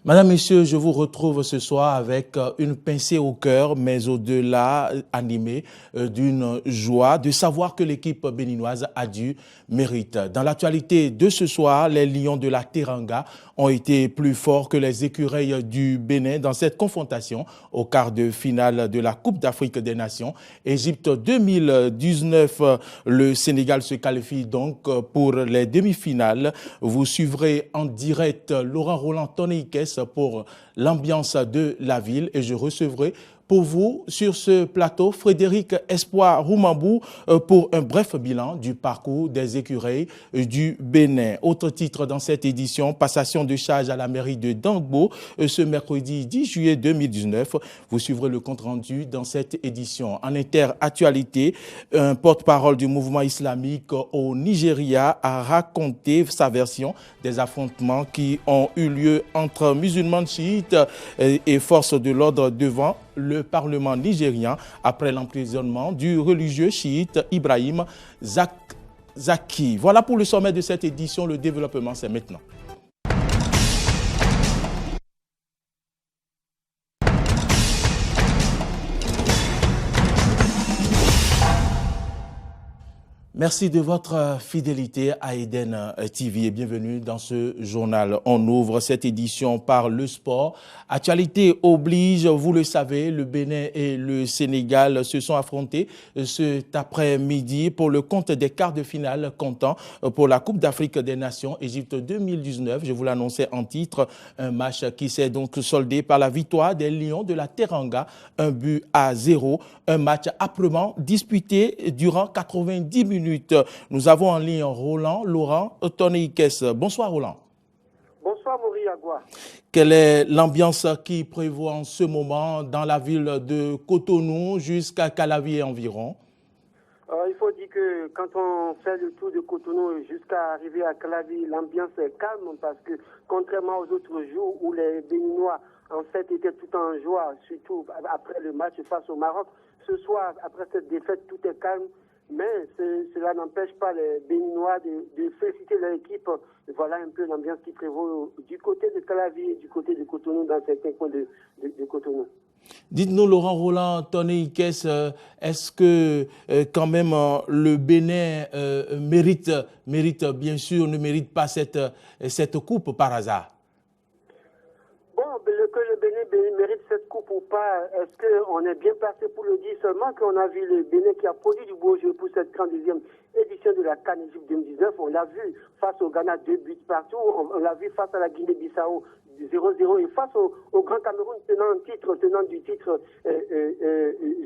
Madame, Messieurs, je vous retrouve ce soir avec une pincée au cœur, mais au-delà animée d'une joie de savoir que l'équipe béninoise a du mérite. Dans l'actualité de ce soir, les Lions de la Teranga ont été plus forts que les écureuils du Bénin dans cette confrontation au quart de finale de la Coupe d'Afrique des Nations. Égypte 2019, le Sénégal se qualifie donc pour les demi-finales. Vous suivrez en direct Laurent Roland Tonneikes pour l'ambiance de la ville et je recevrai pour vous sur ce plateau Frédéric Espoir Roumambou pour un bref bilan du parcours des écureuils du Bénin. Autre titre dans cette édition, passation de charge à la mairie de Dangbo ce mercredi 10 juillet 2019. Vous suivrez le compte-rendu dans cette édition. En inter-actualité, un porte-parole du mouvement islamique au Nigeria a raconté sa version des affrontements qui ont eu lieu entre musulmans chiites et forces de l'ordre devant le Parlement nigérien après l'emprisonnement du religieux chiite Ibrahim Zaki. Voilà pour le sommet de cette édition. Le développement, c'est maintenant. Merci de votre fidélité à Eden TV et bienvenue dans ce journal. On ouvre cette édition par le sport. Actualité oblige, vous le savez, le Bénin et le Sénégal se sont affrontés cet après-midi pour le compte des quarts de finale comptant pour la Coupe d'Afrique des Nations Égypte 2019. Je vous l'annonçais en titre, un match qui s'est donc soldé par la victoire des Lions de la Teranga, 1-0. Un match âprement disputé durant 90 minutes. Nous avons en ligne Roland Laurent Tonneikes. Bonsoir Roland. Bonsoir Maurice Agua. Quelle est l'ambiance qui prévaut en ce moment dans la ville de Cotonou jusqu'à Calavi et environ? Il faut dire que quand on fait le tour de Cotonou jusqu'à arriver à Calavi, l'ambiance est calme parce que contrairement aux autres jours où les Béninois en fait étaient tout en joie, surtout après le match face au Maroc, ce soir, après cette défaite, tout est calme. Mais cela n'empêche pas les Béninois de féliciter leur équipe. Voilà un peu l'ambiance qui prévaut du côté de Calavi et du côté de Cotonou, dans certains coins de Cotonou. Dites-nous, Laurent Roland Tonneikes, est-ce que quand même le Bénin mérite bien sûr, ne mérite pas cette coupe par hasard? Bon, que le Bénin mérite cette coupe ou pas, est-ce qu'on est bien placé pour le dire? Seulement qu'on a vu le Bénin qui a produit du beau jeu pour cette 32e édition de la CAN Égypte 2019. On l'a vu face au Ghana, 2 buts partout. On l'a vu face à la Guinée-Bissau, 0-0. Et face au Grand Cameroun, tenant du titre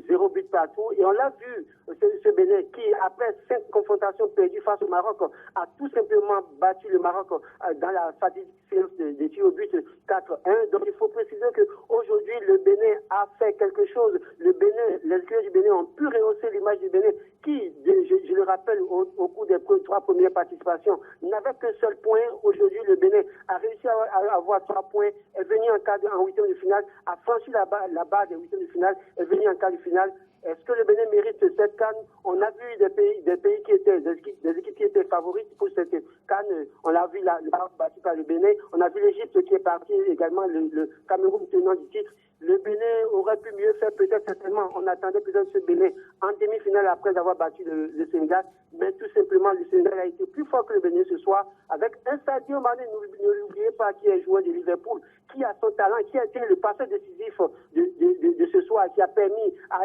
0 but partout. Et on l'a vu, ce Bénin qui, après 5 confrontations perdues face au Maroc, a tout simplement battu le Maroc dans la fatidique séance des tirs au but 4-1. Donc il faut préciser qu'aujourd'hui, le Bénin a fait quelque chose. Le Bénin, les écuries du Bénin ont pu rehausser l'image du Bénin qui, je le rappelle, au cours des 3 premières participations, n'avait qu'un seul point. Aujourd'hui, le Bénin a réussi à avoir 3 points, est venu en huitième de finale, a franchi la barre des huitièmes de finale, est venu en quart de finale. Est-ce que le Bénin mérite cette CAN? On a vu des pays qui étaient, des équipes qui étaient favorites pour cette CAN. On l'a vu le Maroc battu par le Bénin. On a vu l'Égypte qui est parti également, le Cameroun tenant du titre. Le Bénin aurait pu mieux faire, peut-être certainement. On attendait peut-être ce Bénin en demi-finale après avoir battu le Sénégal. Mais tout simplement, le Sénégal a été plus fort que le Bénin ce soir. Avec un Sadio Mané, ne l'oubliez pas, qui est joueur de Liverpool, qui a son talent, qui a été le passeur décisif de ce soir, qui a permis à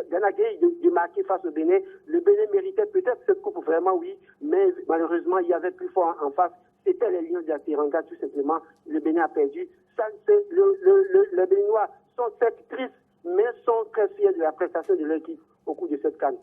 Ghana de marquer face au Bénin. Le Bénin méritait peut-être cette coupe, vraiment oui. Mais malheureusement, il y avait plus fort en face. C'était les Lions de la Teranga, tout simplement. Le Bénin a perdu. Les Béninois sont certes tristes, mais sont très fiers de la prestation de l'équipe au cours de cette CAN.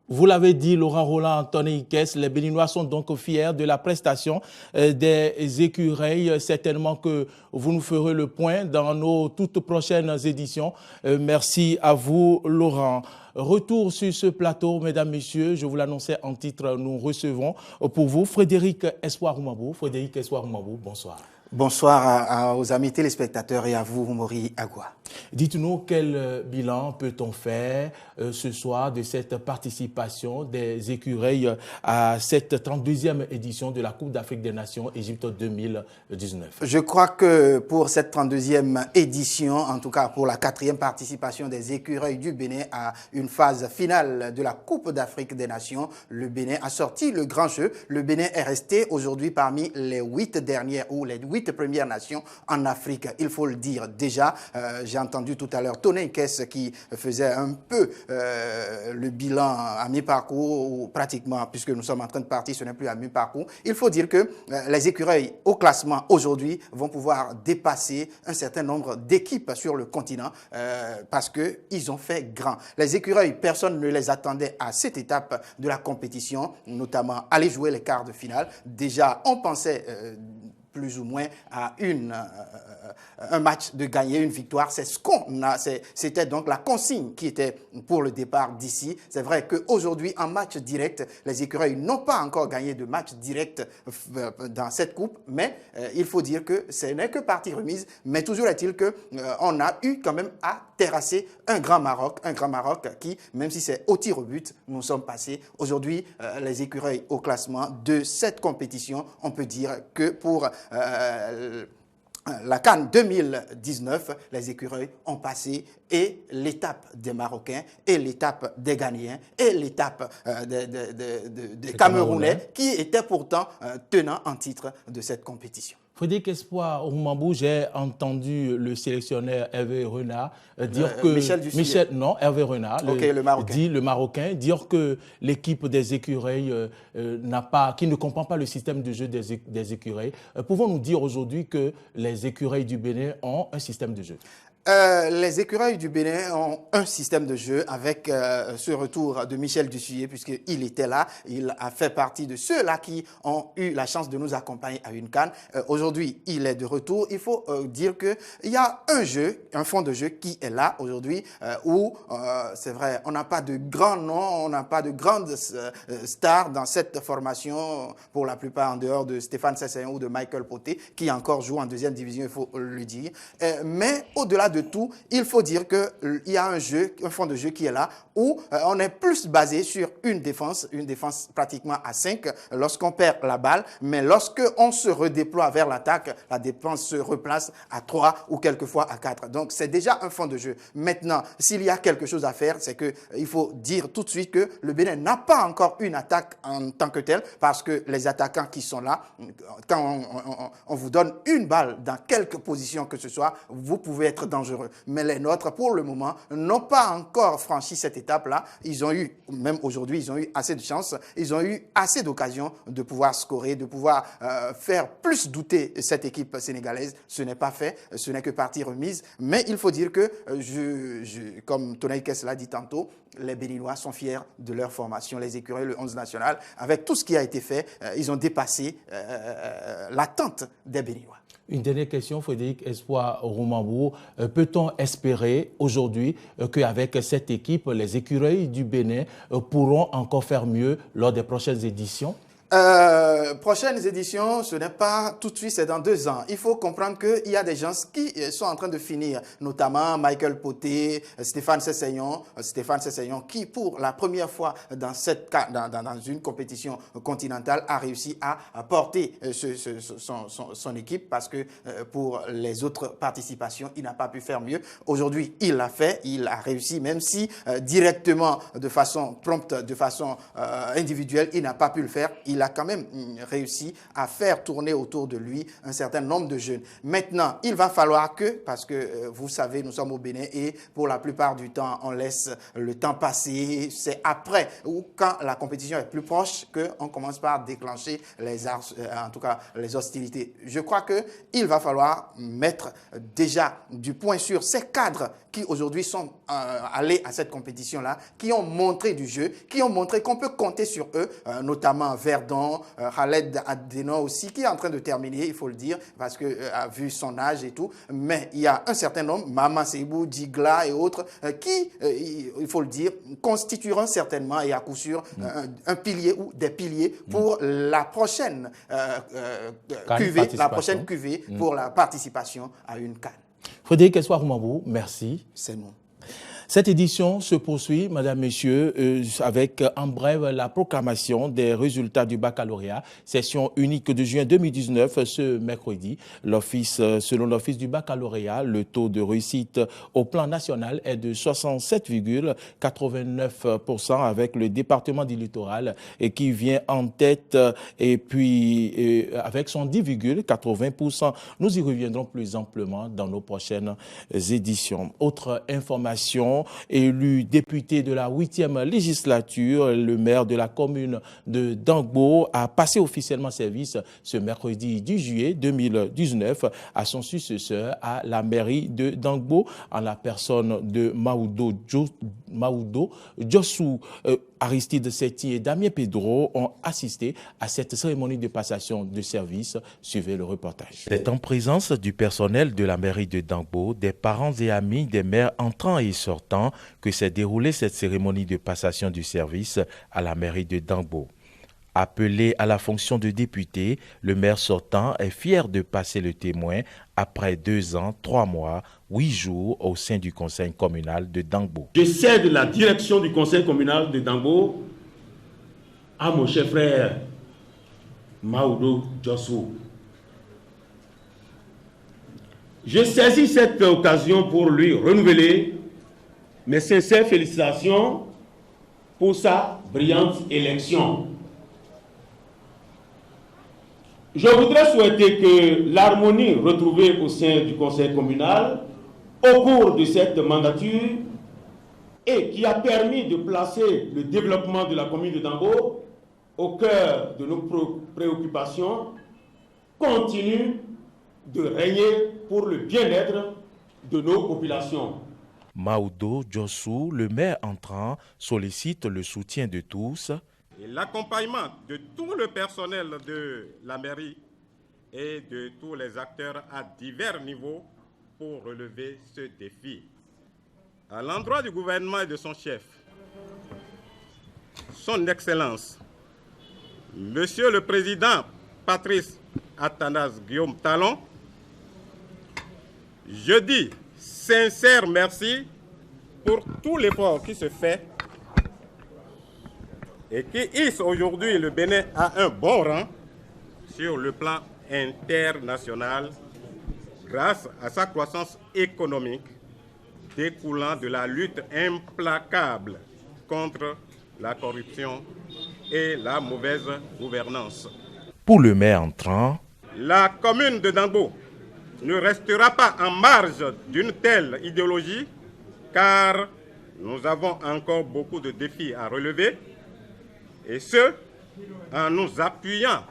Vous l'avez dit, Laurent Roland Tonneikes, les Béninois sont donc fiers de la prestation des écureuils. Certainement que vous nous ferez le point dans nos toutes prochaines éditions. Merci à vous, Laurent. Retour sur ce plateau, mesdames, messieurs, je vous l'annonçais en titre, nous recevons pour vous Frédéric Espoir Roumambou. Frédéric Espoir Roumambou, bonsoir. Bonsoir aux amis téléspectateurs et à vous, Mori Agua. Dites-nous quel bilan peut-on faire ce soir de cette participation des écureuils à cette 32e édition de la Coupe d'Afrique des Nations Égypte 2019. Je crois que pour cette 32e édition, en tout cas pour la 4e participation des écureuils du Bénin à une phase finale de la Coupe d'Afrique des Nations, le Bénin a sorti le grand jeu. Le Bénin est resté aujourd'hui parmi les 8 dernières ou les 8 premières nations en Afrique. Il faut le dire déjà. J'ai entendu tout à l'heure Toney Kess qui faisait un peu le bilan à mi-parcours, ou pratiquement, puisque nous sommes en train de partir, ce n'est plus à mi-parcours. Il faut dire que les écureuils au classement aujourd'hui vont pouvoir dépasser un certain nombre d'équipes sur le continent parce qu'ils ont fait grand. Les écureuils, personne ne les attendait à cette étape de la compétition, notamment aller jouer les quarts de finale. Déjà, on pensait plus ou moins à un match de gagner, une victoire. C'est ce qu'on a, c'était donc la consigne qui était pour le départ d'ici. C'est vrai qu'aujourd'hui, en match direct, les écureuils n'ont pas encore gagné de match direct dans cette coupe, mais il faut dire que ce n'est que partie remise. Mais toujours est-il qu'on a eu quand même à terrasser un grand Maroc qui, même si c'est au tir au but, nous sommes passés. Aujourd'hui, les écureuils au classement de cette compétition, on peut dire que pour la CAN 2019, les écureuils ont passé et l'étape des Marocains et l'étape des Ghanéens et l'étape des Camerounais qui étaient pourtant tenants en titre de cette compétition. Frédéric Espoir Roumambou, j'ai entendu le sélectionneur Hervé Renard dire que... Hervé Renard, le Marocain, dire que l'équipe des écureuils qui ne comprend pas le système de jeu des écureuils. Pouvons-nous dire aujourd'hui que les écureuils du Bénin ont un système de jeu? Les écureuils du Bénin ont un système de jeu avec ce retour de Michel Dussuyer, puisqu'il était là. Il a fait partie de ceux-là qui ont eu la chance de nous accompagner à une CAN. Aujourd'hui, il est de retour. Il faut dire qu'il y a un fond de jeu qui est là aujourd'hui où, c'est vrai, on n'a pas de grands noms, on n'a pas de grandes stars dans cette formation, pour la plupart en dehors de Stéphane Sesseyon ou de Michael Poté, qui encore joue en deuxième division, il faut le dire. Mais au-delà de tout, il faut dire qu'il y a un fond de jeu qui est là où on est plus basé sur une défense pratiquement à 5 lorsqu'on perd la balle, mais lorsqu'on se redéploie vers l'attaque, la défense se replace à 3 ou quelquefois à 4. Donc c'est déjà un fond de jeu. Maintenant, s'il y a quelque chose à faire, c'est qu'il faut dire tout de suite que le Bénin n'a pas encore une attaque en tant que telle, parce que les attaquants qui sont là, quand on vous donne une balle dans quelque position que ce soit, vous pouvez être dangereux. Mais les nôtres, pour le moment, n'ont pas encore franchi cette étape-là. Ils ont eu, même aujourd'hui, ils ont eu assez de chance. Ils ont eu assez d'occasions de pouvoir scorer, de pouvoir faire plus douter cette équipe sénégalaise. Ce n'est pas fait, ce n'est que partie remise. Mais il faut dire que, comme Toney Kess l'a dit tantôt, les Béninois sont fiers de leur formation. Les écureuils, le 11 national, avec tout ce qui a été fait, ils ont dépassé l'attente des Béninois. Une dernière question, Frédéric Espoir Roumambou. Peut-on espérer aujourd'hui qu'avec cette équipe, les écureuils du Bénin pourront encore faire mieux lors des prochaines éditions? Prochaines éditions, ce n'est pas tout de suite, c'est dans 2 ans. Il faut comprendre qu'il y a des gens qui sont en train de finir, notamment Michael Poté, Stéphane Sesseyon qui, pour la première fois dans une compétition continentale, a réussi à porter son équipe parce que pour les autres participations, il n'a pas pu faire mieux. Aujourd'hui, il l'a fait, il a réussi, même si directement, de façon prompte, de façon individuelle, il n'a pas pu le faire. Il a quand même réussi à faire tourner autour de lui un certain nombre de jeunes. Maintenant, il va falloir parce que vous savez, nous sommes au Bénin et pour la plupart du temps, on laisse le temps passer. C'est après ou quand la compétition est plus proche qu'on commence par déclencher en tout cas les hostilités. Je crois qu'il va falloir mettre déjà du point sur ces cadres qui aujourd'hui sont allés à cette compétition-là, qui ont montré du jeu, qui ont montré qu'on peut compter sur eux, notamment Verdun, perdant. Khaled Adeno aussi, qui est en train de terminer, il faut le dire, parce que a vu son âge et tout. Mais il y a un certain nombre, Mama Seibou, Digla et autres, qui, il faut le dire, constitueront certainement et à coup sûr un pilier ou des piliers pour la prochaine cuvée, pour la participation à une CAN. Frédéric Espoir-Mambou, merci. C'est nous. Cette édition se poursuit, Madame, Messieurs, avec en bref la proclamation des résultats du baccalauréat, session unique de juin 2019 ce mercredi. Selon l'Office du baccalauréat, le taux de réussite au plan national est de 67,89% avec le département du littoral et qui vient en tête et puis avec son 10,80%. Nous y reviendrons plus amplement dans nos prochaines éditions. Autre information, élu député de la 8e législature, le maire de la commune de Dangbo a passé officiellement service ce mercredi 10 juillet 2019 à son successeur à la mairie de Dangbo en la personne de Maoudou Djossou. Aristide Setti et Damien Pedro ont assisté à cette cérémonie de passation de service. Suivez le reportage. C'est en présence du personnel de la mairie de Dangbo, des parents et amis des maires entrants et sortants que s'est déroulée cette cérémonie de passation du service à la mairie de Dangbo. Appelé à la fonction de député, le maire sortant est fier de passer le témoin après 2 ans, 3 mois, 8 jours au sein du conseil communal de Dangbo. Je cède la direction du conseil communal de Dangbo à mon cher frère Maoudou Djossou. Je saisis cette occasion pour lui renouveler mes sincères félicitations pour sa brillante élection. Je voudrais souhaiter que l'harmonie retrouvée au sein du conseil communal au cours de cette mandature et qui a permis de placer le développement de la commune de Dangbo au cœur de nos préoccupations continue de régner pour le bien-être de nos populations. Maoudou Djossou, le maire entrant, sollicite le soutien de tous et l'accompagnement de tout le personnel de la mairie et de tous les acteurs à divers niveaux pour relever ce défi. À l'endroit du gouvernement et de son chef, Son Excellence, Monsieur le Président Patrice Athanase Guillaume Talon, je dis sincère merci pour tout l'effort qui se fait et qui hisse aujourd'hui le Bénin à un bon rang sur le plan international grâce à sa croissance économique découlant de la lutte implacable contre la corruption et la mauvaise gouvernance. Pour le maire entrant, la commune de Dangbo ne restera pas en marge d'une telle idéologie car nous avons encore beaucoup de défis à relever et ce, en nous appuyant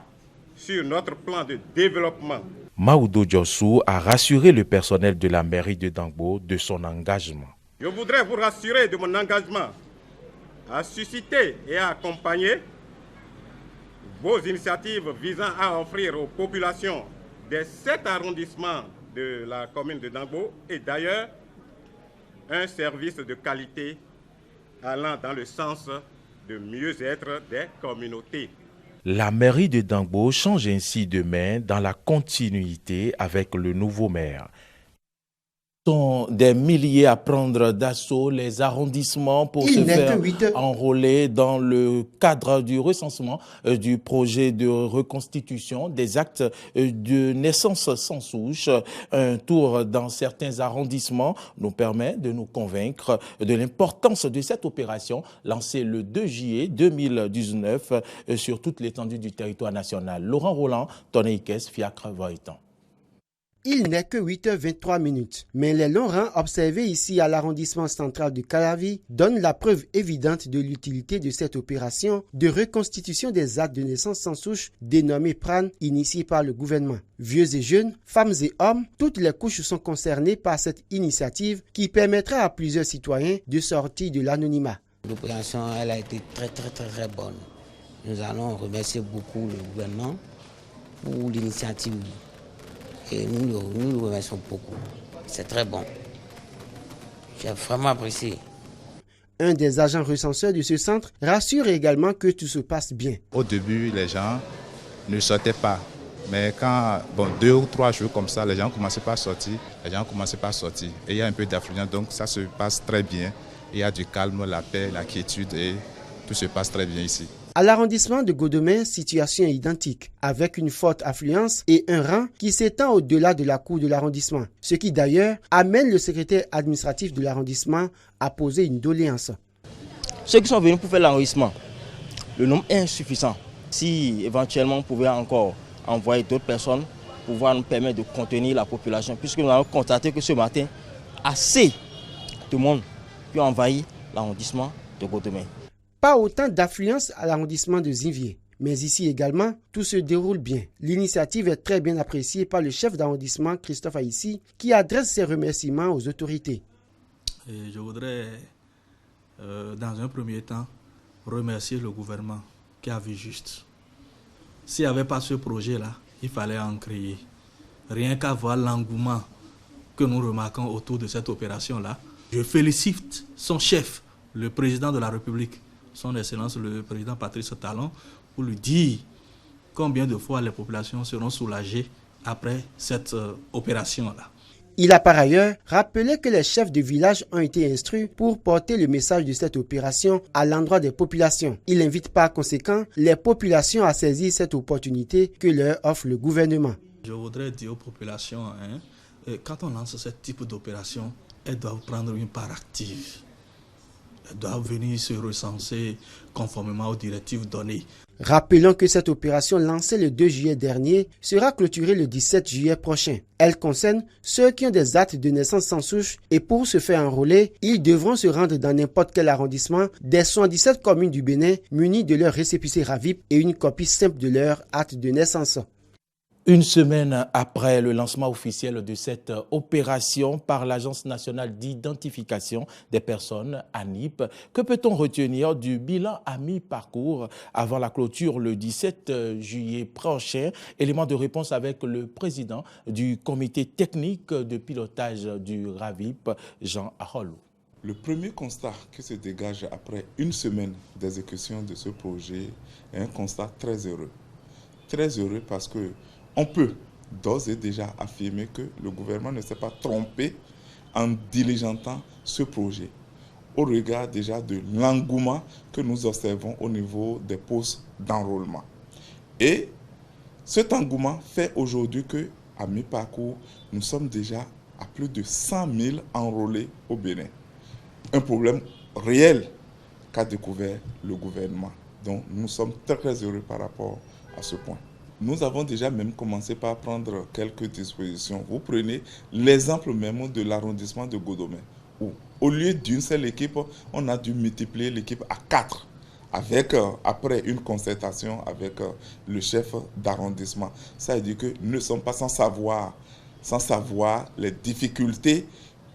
sur notre plan de développement. Maoudou Djossou a rassuré le personnel de la mairie de Dangbo de son engagement. Je voudrais vous rassurer de mon engagement à susciter et à accompagner vos initiatives visant à offrir aux populations des 7 arrondissements de la commune de Dangbo et d'ailleurs un service de qualité allant dans le sens de mieux-être des communautés. La mairie de Dangbo change ainsi de main dans la continuité avec le nouveau maire. Sont des milliers à prendre d'assaut les arrondissements pour se faire enrôler dans le cadre du recensement du projet de reconstitution des actes de naissance sans souche. Un tour dans certains arrondissements nous permet de nous convaincre de l'importance de cette opération lancée le 2 juillet 2019 sur toute l'étendue du territoire national. Laurent Roland, Tonéikès, Fiacre, Voitan. Il n'est que 8h23, mais les longs rangs observés ici à l'arrondissement central de Calavi donnent la preuve évidente de l'utilité de cette opération de reconstitution des actes de naissance sans souche dénommée PRAN, initiée par le gouvernement. Vieux et jeunes, femmes et hommes, toutes les couches sont concernées par cette initiative qui permettra à plusieurs citoyens de sortir de l'anonymat. L'opération elle a été très bonne. Nous allons remercier beaucoup le gouvernement pour l'initiative et nous le remercions beaucoup. C'est très bon. J'ai vraiment apprécié. Un des agents recenseurs de ce centre rassure également que tout se passe bien. Au début, les gens ne sortaient pas. Mais quand 2 ou 3 jours comme ça, les gens commençaient pas à sortir. Et il y a un peu d'affluence, donc ça se passe très bien. Il y a du calme, la paix, la quiétude et tout se passe très bien ici. À l'arrondissement de Godomè, situation est identique, avec une forte affluence et un rang qui s'étend au-delà de la cour de l'arrondissement. Ce qui d'ailleurs amène le secrétaire administratif de l'arrondissement à poser une doléance. Ceux qui sont venus pour faire l'enregistrement, le nombre est insuffisant. Si éventuellement on pouvait encore envoyer d'autres personnes pour pouvoir nous permettre de contenir la population, puisque nous avons constaté que ce matin, assez de monde qui ont envahi l'arrondissement de Godomè. Pas autant d'affluence à l'arrondissement de Zinvier. Mais ici également, tout se déroule bien. L'initiative est très bien appréciée par le chef d'arrondissement, Christophe Aïssi, qui adresse ses remerciements aux autorités. Et je voudrais, dans un premier temps, remercier le gouvernement qui a vu juste. S'il n'y avait pas ce projet-là, il fallait en créer. Rien qu'à voir l'engouement que nous remarquons autour de cette opération-là, je félicite son chef, le président de la République, son Excellence le président Patrice Talon, pour lui dire combien de fois les populations seront soulagées après cette opération-là. Il a par ailleurs rappelé que les chefs de village ont été instruits pour porter le message de cette opération à l'endroit des populations. Il invite par conséquent les populations à saisir cette opportunité que leur offre le gouvernement. Je voudrais dire aux populations, quand on lance ce type d'opération, elles doivent prendre une part active. Elles doivent venir se recenser conformément aux directives données. Rappelons que cette opération lancée le 2 juillet dernier sera clôturée le 17 juillet prochain. Elle concerne ceux qui ont des actes de naissance sans souche et pour se faire enrôler, ils devront se rendre dans n'importe quel arrondissement des 77 communes du Bénin munis de leur récépissé RAVIP et une copie simple de leur acte de naissance. Une semaine après le lancement officiel de cette opération par l'Agence nationale d'identification des personnes, ANIP, que peut-on retenir du bilan à mi-parcours avant la clôture le 17 juillet prochain? Élément de réponse avec le président du comité technique de pilotage du RAVIP, Jean Arolo. Le premier constat qui se dégage après une semaine d'exécution de ce projet est un constat très heureux. Très heureux parce que on peut d'ores et déjà affirmer que le gouvernement ne s'est pas trompé en diligentant ce projet, au regard déjà de l'engouement que nous observons au niveau des postes d'enrôlement. Et cet engouement fait aujourd'hui qu'à mi-parcours, nous sommes déjà à plus de 100 000 enrôlés au Bénin. Un problème réel qu'a découvert le gouvernement. Donc nous sommes très heureux par rapport à ce point. Nous avons déjà même commencé par prendre quelques dispositions. Vous prenez l'exemple même de l'arrondissement de Godomè, où au lieu d'une seule équipe, on a dû multiplier l'équipe à 4, avec, après une concertation avec le chef d'arrondissement. Ça veut dire que nous ne sommes pas sans savoir les difficultés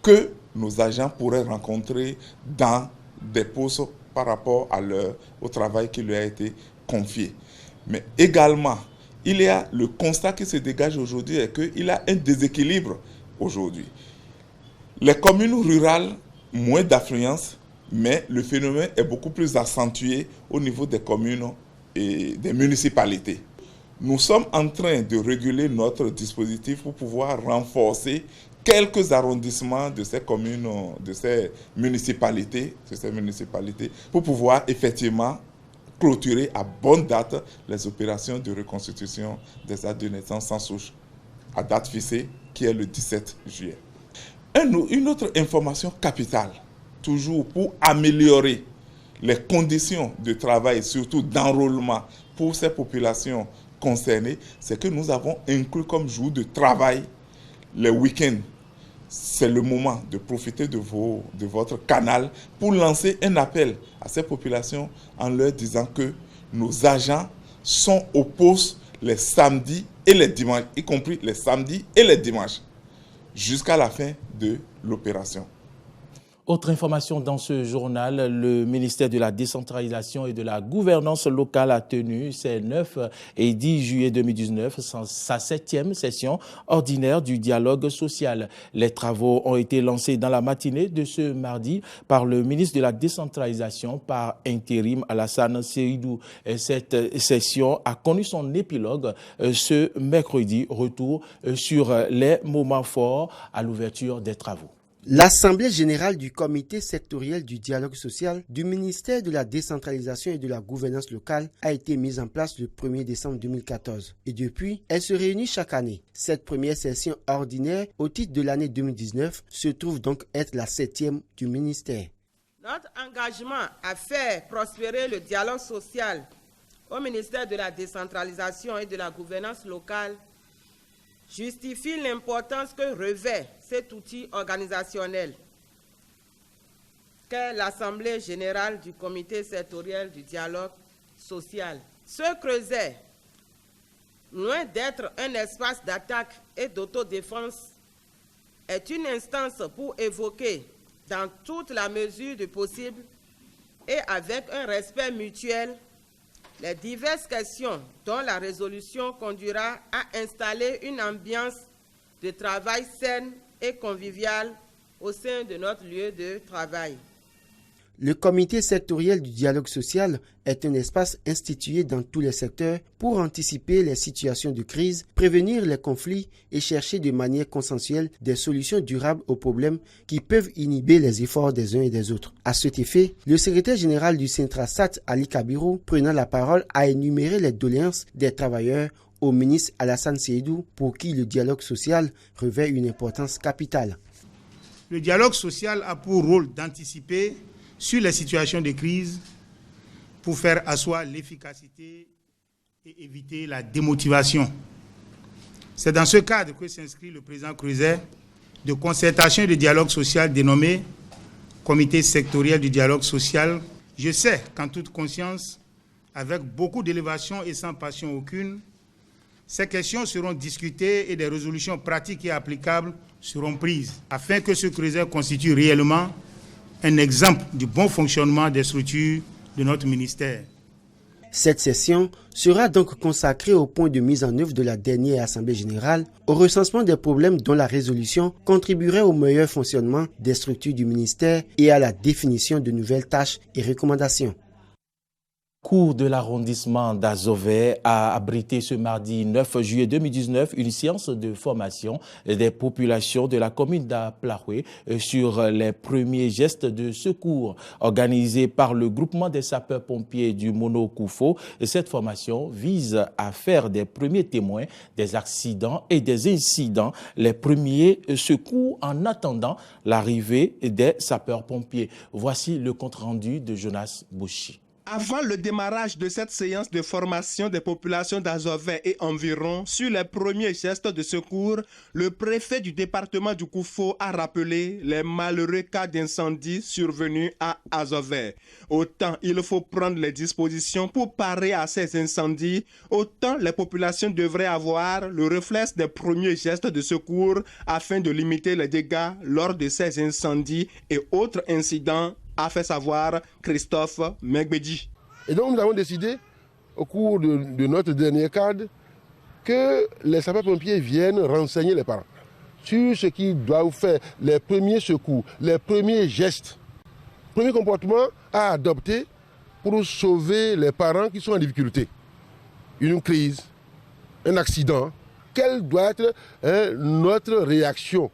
que nos agents pourraient rencontrer dans des postes par rapport au travail qui leur a été confié. Mais également, il y a le constat qui se dégage aujourd'hui est qu'il y a un déséquilibre aujourd'hui. Les communes rurales, moins d'affluence, mais le phénomène est beaucoup plus accentué au niveau des communes et des municipalités. Nous sommes en train de réguler notre dispositif pour pouvoir renforcer quelques arrondissements de ces communes, de ces municipalités, pour pouvoir effectivement clôturer à bonne date les opérations de reconstitution des actes de naissance sans souche à date fixée qui est le 17 juillet. Une autre information capitale, toujours pour améliorer les conditions de travail, surtout d'enrôlement pour ces populations concernées, c'est que nous avons inclus comme jour de travail les week-ends. C'est le moment de profiter de votre canal pour lancer un appel à ces populations en leur disant que nos agents sont au poste les samedis et les dimanches, y compris les samedis et les dimanches, jusqu'à la fin de l'opération. Autre information dans ce journal, le ministère de la décentralisation et de la gouvernance locale a tenu ces 9 et 10 juillet 2019 sa 7e session ordinaire du dialogue social. Les travaux ont été lancés dans la matinée de ce mardi par le ministre de la décentralisation par intérim Alassane Seydou. Cette session a connu son épilogue ce mercredi. Retour sur les moments forts à l'ouverture des travaux. L'Assemblée générale du comité sectoriel du dialogue social du ministère de la décentralisation et de la gouvernance locale a été mise en place le 1er décembre 2014 et depuis, elle se réunit chaque année. Cette première session ordinaire au titre de l'année 2019 se trouve donc être la 7e du ministère. Notre engagement à faire prospérer le dialogue social au ministère de la décentralisation et de la gouvernance locale justifie l'importance que revêt cet outil organisationnel qu'est l'Assemblée générale du comité sectoriel du dialogue social. Ce creuset, loin d'être un espace d'attaque et d'autodéfense, est une instance pour évoquer, dans toute la mesure du possible et avec un respect mutuel, les diverses questions dont la résolution conduira à installer une ambiance de travail saine et conviviale au sein de notre lieu de travail. Le comité sectoriel du dialogue social est un espace institué dans tous les secteurs pour anticiper les situations de crise, prévenir les conflits et chercher de manière consensuelle des solutions durables aux problèmes qui peuvent inhiber les efforts des uns et des autres. À cet effet, le secrétaire général du Centrasat, Ali Kabirou, prenant la parole, a énuméré les doléances des travailleurs au ministre Alassane Seydou, pour qui le dialogue social revêt une importance capitale. Le dialogue social a pour rôle d'anticiper sur les situations de crise pour faire asseoir l'efficacité et éviter la démotivation. C'est dans ce cadre que s'inscrit le présent creuset de concertation et de dialogue social dénommé Comité sectoriel du dialogue social. Je sais qu'en toute conscience, avec beaucoup d'élévation et sans passion aucune, ces questions seront discutées et des résolutions pratiques et applicables seront prises afin que ce creuset constitue réellement un exemple du bon fonctionnement des structures de notre ministère. Cette session sera donc consacrée au point de mise en œuvre de la dernière Assemblée générale, au recensement des problèmes dont la résolution contribuerait au meilleur fonctionnement des structures du ministère et à la définition de nouvelles tâches et recommandations. Cour de l'arrondissement d'Azové a abrité ce mardi 9 juillet 2019 une séance de formation des populations de la commune d'Aplaoué sur les premiers gestes de secours organisée par le groupement des sapeurs-pompiers du Mono-Koufo. Cette formation vise à faire des premiers témoins des accidents et des incidents, les premiers secours en attendant l'arrivée des sapeurs-pompiers. Voici le compte-rendu de Jonas Bouchi. Avant le démarrage de cette séance de formation des populations d'Azové et environ sur les premiers gestes de secours, le préfet du département du Koufo a rappelé les malheureux cas d'incendie survenus à Azové. Autant il faut prendre les dispositions pour parer à ces incendies, autant les populations devraient avoir le réflexe des premiers gestes de secours afin de limiter les dégâts lors de ces incendies et autres incidents, a fait savoir Christophe Megbedi. Et donc nous avons décidé, au cours de notre dernier cadre, que les sapeurs-pompiers viennent renseigner les parents sur ce qu'ils doivent faire, les premiers secours, les premiers gestes, premiers comportements à adopter pour sauver les parents qui sont en difficulté. Une crise, un accident, quelle doit être notre réaction?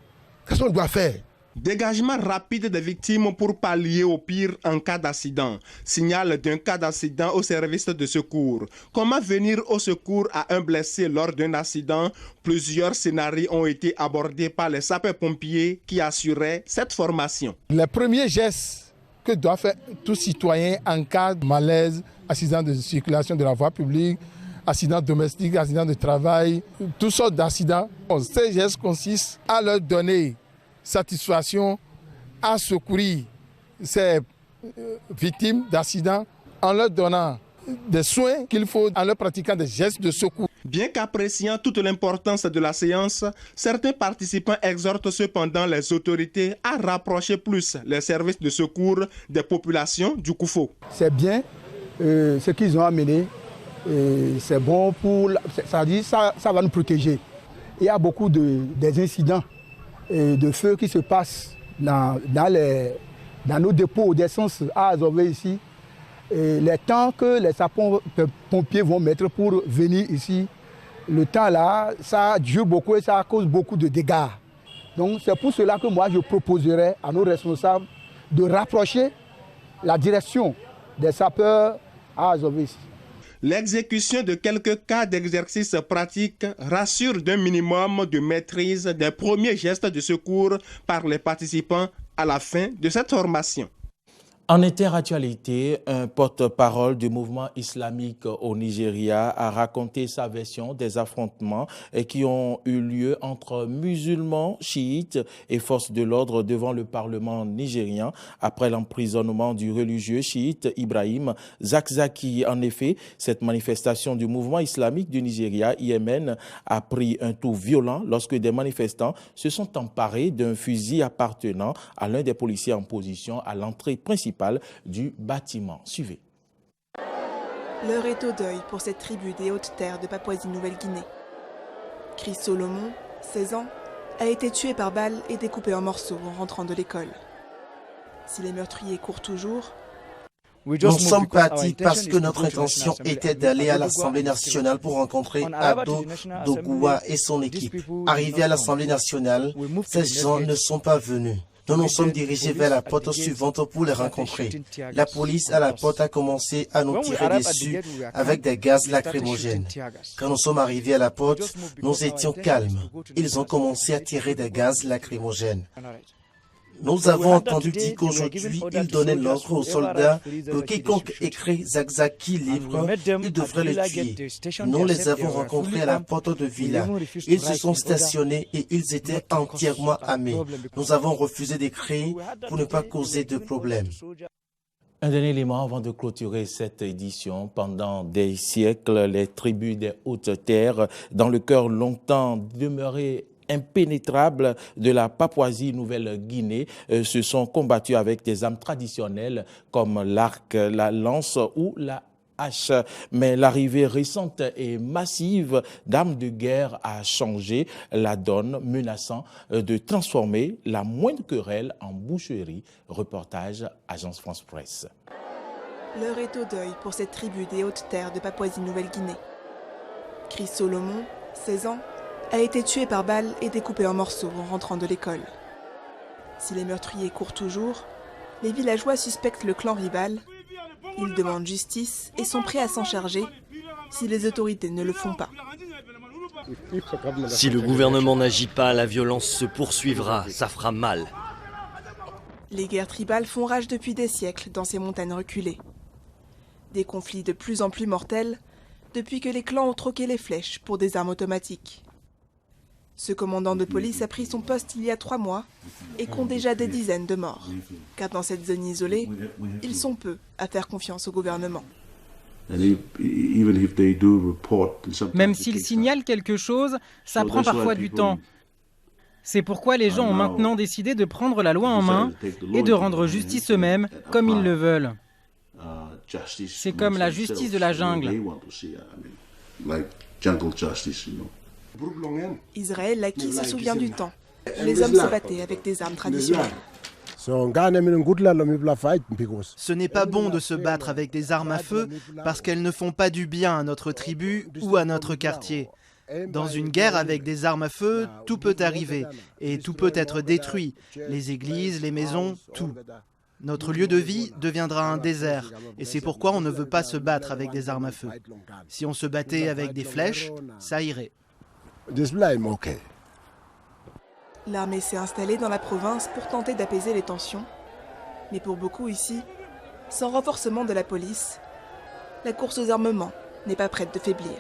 Qu'est-ce qu'on doit faire? Dégagement rapide des victimes pour pallier au pire en cas d'accident. Signal d'un cas d'accident au service de secours. Comment venir au secours à un blessé lors d'un accident? Plusieurs scénarios ont été abordés par les sapeurs-pompiers qui assuraient cette formation. Les premiers gestes que doit faire tout citoyen en cas de malaise, accident de circulation de la voie publique, accident domestique, accident de travail, toutes sortes d'accidents. Ces gestes consistent à leur donner satisfaction, à secourir ces victimes d'accidents en leur donnant des soins qu'il faut, en leur pratiquant des gestes de secours. Bien qu'appréciant toute l'importance de la séance, certains participants exhortent cependant les autorités à rapprocher plus les services de secours des populations du Koufo. C'est bien ce qu'ils ont amené, c'est bon pour... Ça va nous protéger. Il y a beaucoup des incidents de feu qui se passent dans nos dépôts d'essence à Azové ici. Et les temps que les sapeurs-pompiers vont mettre pour venir ici, le temps là, ça dure beaucoup et ça cause beaucoup de dégâts. Donc c'est pour cela que moi je proposerais à nos responsables de rapprocher la direction des sapeurs à Azové ici. L'exécution de quelques cas d'exercice pratique rassure d'un minimum de maîtrise des premiers gestes de secours par les participants à la fin de cette formation. En interactualité, un porte-parole du mouvement islamique au Nigeria a raconté sa version des affrontements qui ont eu lieu entre musulmans, chiites et forces de l'ordre devant le Parlement nigérien après l'emprisonnement du religieux chiite Ibrahim Zakzaki. En effet, cette manifestation du mouvement islamique du Nigeria, IMN, a pris un tour violent lorsque des manifestants se sont emparés d'un fusil appartenant à l'un des policiers en position à l'entrée principale du bâtiment. Suivez. L'heure est au deuil pour cette tribu des Hautes-Terres de Papouasie-Nouvelle-Guinée. Chris Solomon, 16 ans, a été tué par balle et découpé en morceaux en rentrant de l'école. Si les meurtriers courent toujours, nous sommes partis parce que notre intention était d'aller à l'Assemblée nationale pour rencontrer Ado Dogoua et son équipe. Arrivés à l'Assemblée nationale, ces gens ne sont pas venus. Nous nous sommes dirigés vers la porte suivante pour les rencontrer. La police à la porte a commencé à nous tirer dessus avec des gaz lacrymogènes. Quand nous sommes arrivés à la porte, nous étions calmes. Ils ont commencé à tirer des gaz lacrymogènes. Nous avons entendu dire qu'aujourd'hui, ils donnaient l'ordre aux soldats que quiconque écrit Zakzaki libre, ils devraient le tuer. Nous les avons rencontrés à la porte de Villa. Ils se sont stationnés et ils étaient entièrement armés. Nous avons refusé d'écrire pour ne pas causer de problèmes. Un dernier élément avant de clôturer cette édition. Pendant des siècles, les tribus des Hautes-Terres, dans le cœur longtemps demeuré impénétrables de la Papouasie-Nouvelle-Guinée, se sont combattus avec des armes traditionnelles comme l'arc, la lance ou la hache. Mais l'arrivée récente et massive d'armes de guerre a changé la donne, menaçant de transformer la moindre querelle en boucherie. Reportage Agence France Presse. L'heure est au deuil pour cette tribu des Hautes-Terres de Papouasie-Nouvelle-Guinée. Chris Solomon, 16 ans, a été tué par balle et découpé en morceaux en rentrant de l'école. Si les meurtriers courent toujours, les villageois suspectent le clan rival. Ils demandent justice et sont prêts à s'en charger si les autorités ne le font pas. Si le gouvernement n'agit pas, la violence se poursuivra, ça fera mal. Les guerres tribales font rage depuis des siècles dans ces montagnes reculées. Des conflits de plus en plus mortels depuis que les clans ont troqué les flèches pour des armes automatiques. Ce commandant de police a pris son poste il y a 3 mois et compte déjà des dizaines de morts. Car dans cette zone isolée, ils sont peu à faire confiance au gouvernement. Même s'ils signalent quelque chose, ça prend parfois du temps. C'est pourquoi les gens ont maintenant décidé de prendre la loi en main et de rendre justice eux-mêmes comme ils le veulent. C'est comme la justice de la jungle. Israël Laki se souvient du temps où les hommes se battaient avec des armes traditionnelles. Ce n'est pas bon de se battre avec des armes à feu parce qu'elles ne font pas du bien à notre tribu ou à notre quartier. Dans une guerre avec des armes à feu, tout peut arriver et tout peut être détruit. Les églises, les maisons, tout. Notre lieu de vie deviendra un désert et c'est pourquoi on ne veut pas se battre avec des armes à feu. Si on se battait avec des flèches, ça irait. L'armée s'est installée dans la province pour tenter d'apaiser les tensions. Mais pour beaucoup ici, sans renforcement de la police, la course aux armements n'est pas prête de faiblir.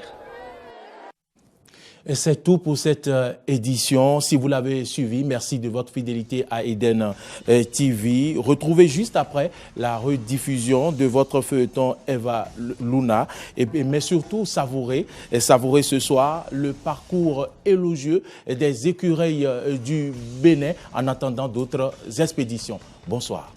C'est tout pour cette édition. Si vous l'avez suivi, merci de votre fidélité à Eden TV. Retrouvez juste après la rediffusion de votre feuilleton Eva Luna. Mais surtout, savourez ce soir le parcours élogieux des écureuils du Bénin en attendant d'autres expéditions. Bonsoir.